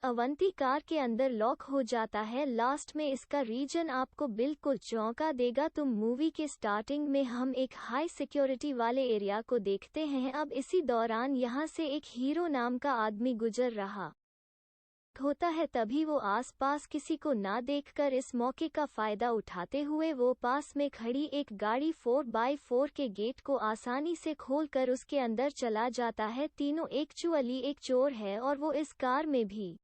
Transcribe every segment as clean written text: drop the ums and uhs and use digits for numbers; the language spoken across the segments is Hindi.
अवंती कार के अंदर लॉक हो जाता है। लास्ट में इसका रीजन आपको बिल्कुल चौंका देगा। तुम मूवी के स्टार्टिंग में हम एक हाई सिक्योरिटी वाले एरिया को देखते हैं। अब इसी दौरान यहाँ से एक हीरो नाम का आदमी गुजर रहा होता है। तभी वो आसपास किसी को ना देखकर इस मौके का फायदा उठाते हुए वो पास में खड़ी एक गाड़ी 4x4 के गेट को आसानी से खोलकर उसके अंदर चला जाता है। तीनों एक्चुअली एक चोर है और वो इस कार में भी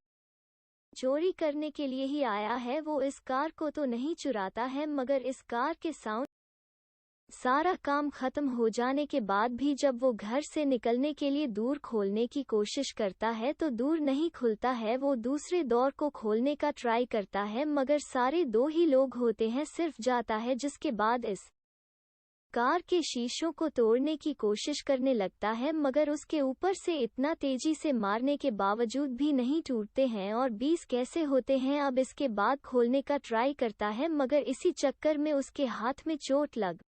चोरी करने के लिए ही आया है। वो इस कार को तो नहीं चुराता है, मगर इस कार के सारा काम खत्म हो जाने के बाद भी जब वो घर से निकलने के लिए दूर खोलने की कोशिश करता है तो दूर नहीं खुलता है। वो दूसरे दौर को खोलने का ट्राई करता है, मगर सारे दो ही लोग होते हैं, सिर्फ जाता है। जिसके बाद इस कार के शीशों को तोड़ने की कोशिश करने लगता है, मगर उसके ऊपर से इतना तेजी से मारने के बावजूद भी नहीं टूटते हैं और 20 कैसे होते हैं। अब इसके बाद खोलने का ट्राई करता है, मगर इसी चक्कर में उसके हाथ में चोट लग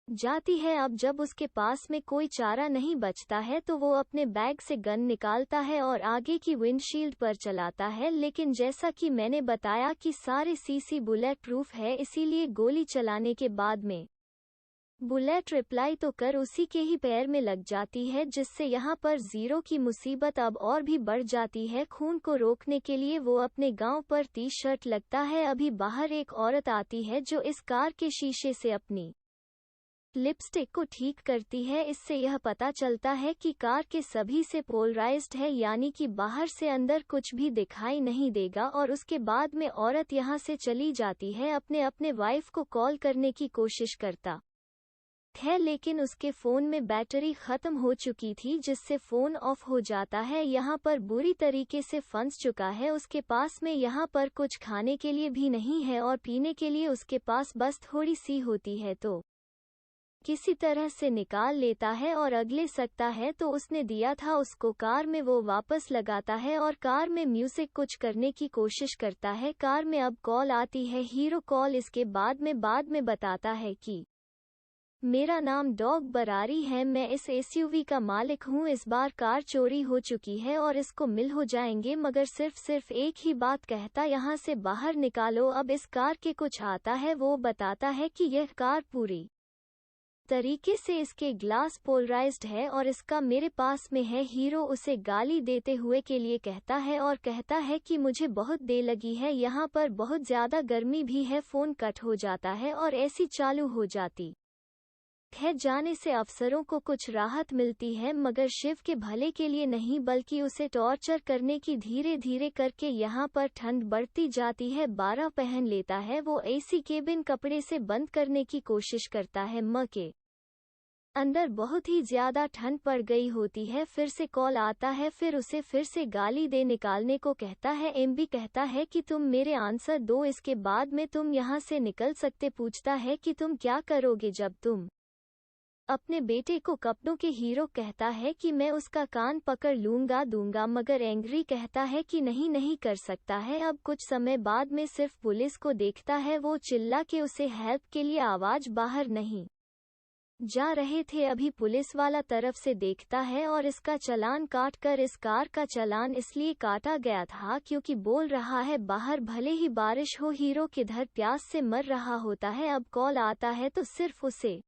जाती है। अब जब उसके पास में कोई चारा नहीं बचता है तो वो अपने बैग से गन निकालता है और आगे की विंडशील्ड पर चलाता है। लेकिन जैसा कि मैंने बताया कि सारे सीसी बुलेट प्रूफ है, इसीलिए गोली चलाने के बाद में बुलेट रिप्लाई तो कर उसी के ही पैर में लग जाती है, जिससे यहाँ पर जीरो की मुसीबत अब और भी बढ़ जाती है। खून को रोकने के लिए वो अपने गांव पर टी-शर्ट लगता है। अभी बाहर एक औरत आती है जो इस कार के शीशे से अपनी लिपस्टिक को ठीक करती है। इससे यह पता चलता है कि कार के सभी से पोलराइज्ड है, यानी कि बाहर से अंदर कुछ भी दिखाई नहीं देगा। और उसके बाद में औरत यहाँ से चली जाती है। अपने वाइफ को कॉल करने की कोशिश करता है, लेकिन उसके फ़ोन में बैटरी ख़त्म हो चुकी थी, जिससे फ़ोन ऑफ हो जाता है। यहाँ पर बुरी तरीके से फंस चुका है। उसके पास में यहाँ पर कुछ खाने के लिए भी नहीं है और पीने के लिए उसके पास बस थोड़ी सी होती है, तो किसी तरह से निकाल लेता है और अगले सकता है तो उसने दिया था उसको कार में वो वापस लगाता है और कार में म्यूजिक कुछ करने की कोशिश करता है। कार में अब कॉल आती है, हीरो कॉल। इसके बाद में बताता है कि मेरा नाम डॉग बरारी है, मैं इस एसयूवी का मालिक हूँ। इस बार कार चोरी हो चुकी है और इसको मिल हो जाएंगे, मगर सिर्फ एक ही बात कहता, यहाँ से बाहर निकालो। अब इस कार के कुछ आता है, वो बताता है कि यह कार पूरी तरीके से इसके ग्लास पोलराइज्ड है और इसका मेरे पास में है। हीरो उसे गाली देते हुए के लिए कहता है और कहता है कि मुझे बहुत देर लगी है, यहाँ पर बहुत ज़्यादा गर्मी भी है। फ़ोन कट हो जाता है और ऐसी चालू हो जाती है। जाने से अफसरों को कुछ राहत मिलती है, मगर शिव के भले के लिए नहीं, बल्कि उसे टॉर्चर करने की धीरे धीरे करके यहाँ पर ठंड बढ़ती जाती है। 12 पहन लेता है। वो एसी केबिन कपड़े से बंद करने की कोशिश करता है, के अंदर बहुत ही ज्यादा ठंड पड़ गई होती है। फिर से कॉल आता है, फिर उसे फिर से गाली दे निकालने को कहता है। एमबी कहता है कि तुम मेरे आंसर दो, इसके बाद में तुम यहाँ से निकल सकते। पूछता है कि तुम क्या करोगे जब तुम अपने बेटे को कपड़ों के हीरो कहता है कि मैं उसका कान पकड़ दूंगा, मगर एंग्री कहता है कि नहीं कर सकता है। अब कुछ समय बाद में सिर्फ पुलिस को देखता है, वो चिल्ला के उसे हेल्प के लिए आवाज बाहर नहीं जा रहे थे। अभी पुलिस वाला तरफ से देखता है और इसका चालान काट कर, इस कार का चालान इसलिए काटा गया था क्योंकि बोल रहा है बाहर भले ही बारिश हो, हीरो किधर प्यास से मर रहा होता है। अब कॉल आता है तो सिर्फ उसे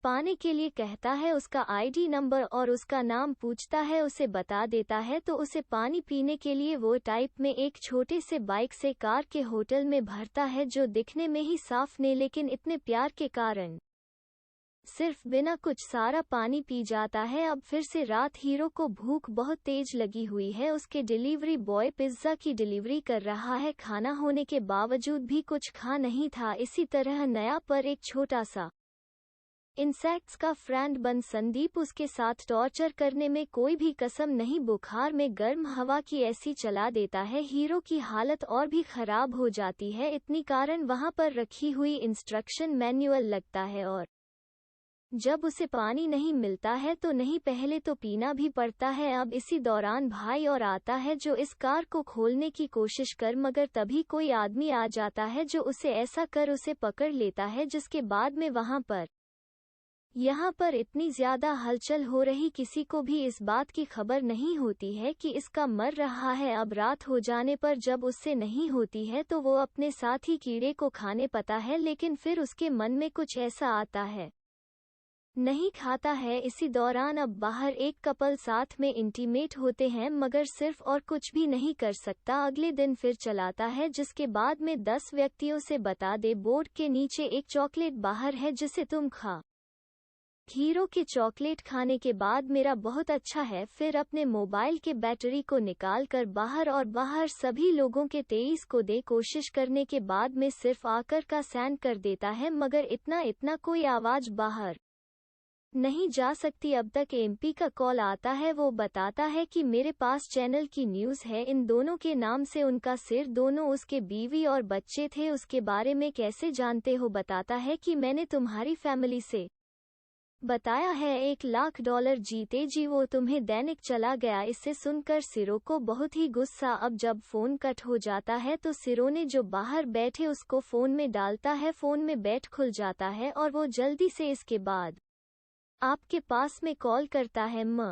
पाने के लिए कहता है, उसका आईडी नंबर और उसका नाम पूछता है, उसे बता देता है तो उसे पानी पीने के लिए वो टाइप में एक छोटे से बाइक से कार के होटल में भरता है, जो दिखने में ही साफ ने, लेकिन इतने प्यार के कारण सिर्फ बिना कुछ सारा पानी पी जाता है। अब फिर से रात, हीरो को भूख बहुत तेज लगी हुई है। उसके डिलीवरी बॉय पिज्जा की डिलीवरी कर रहा है। खाना होने के बावजूद भी कुछ खा नहीं था। इसी तरह नया पर एक छोटा सा इंसेक्ट्स का फ्रेंड बन संदीप उसके साथ टॉर्चर करने में कोई भी कसम नहीं, बुखार में गर्म हवा की ऐसी चला देता है। हीरो की हालत और भी खराब हो जाती है, इतनी कारण वहां पर रखी हुई इंस्ट्रक्शन मैनुअल लगता है और जब उसे पानी नहीं मिलता है तो नहीं, पहले तो पीना भी पड़ता है। अब इसी दौरान भाई और आता है जो इस कार को खोलने की कोशिश कर, मगर तभी कोई आदमी आ जाता है जो उसे ऐसा कर उसे पकड़ लेता है, जिसके बाद में वहां पर यहाँ पर इतनी ज्यादा हलचल हो रही, किसी को भी इस बात की खबर नहीं होती है कि इसका मर रहा है। अब रात हो जाने पर जब उससे नहीं होती है तो वो अपने साथी कीड़े को खाने पता है, लेकिन फिर उसके मन में कुछ ऐसा आता है, नहीं खाता है। इसी दौरान अब बाहर एक कपल साथ में इंटीमेट होते हैं, मगर सिर्फ और कुछ भी नहीं कर सकता। अगले दिन फिर चलाता है, जिसके बाद में 10 व्यक्तियों से बता दे बोर्ड के नीचे एक चॉकलेट बाहर है जिसे तुम खा। हीरो के चॉकलेट खाने के बाद मेरा बहुत अच्छा है, फिर अपने मोबाइल के बैटरी को निकाल कर बाहर और बाहर सभी लोगों के 23 को दे। कोशिश करने के बाद में सिर्फ आकर का सेंड कर देता है, मगर इतना कोई आवाज बाहर नहीं जा सकती। अब तक एमपी का कॉल आता है, वो बताता है कि मेरे पास चैनल की न्यूज़ है, इन दोनों के नाम से उनका सिर, दोनों उसके बीवी और बच्चे थे। उसके बारे में कैसे जानते हो? बताता है कि मैंने तुम्हारी फैमिली से बताया है, $1,00,000 जीते जी वो तुम्हें दैनिक चला गया। इससे सुनकर सिरो को बहुत ही गुस्सा। अब जब फोन कट हो जाता है तो सिरो ने जो बाहर बैठे उसको फोन में डालता है, फोन में बैट खुल जाता है और वो जल्दी से इसके बाद आपके पास में कॉल करता है।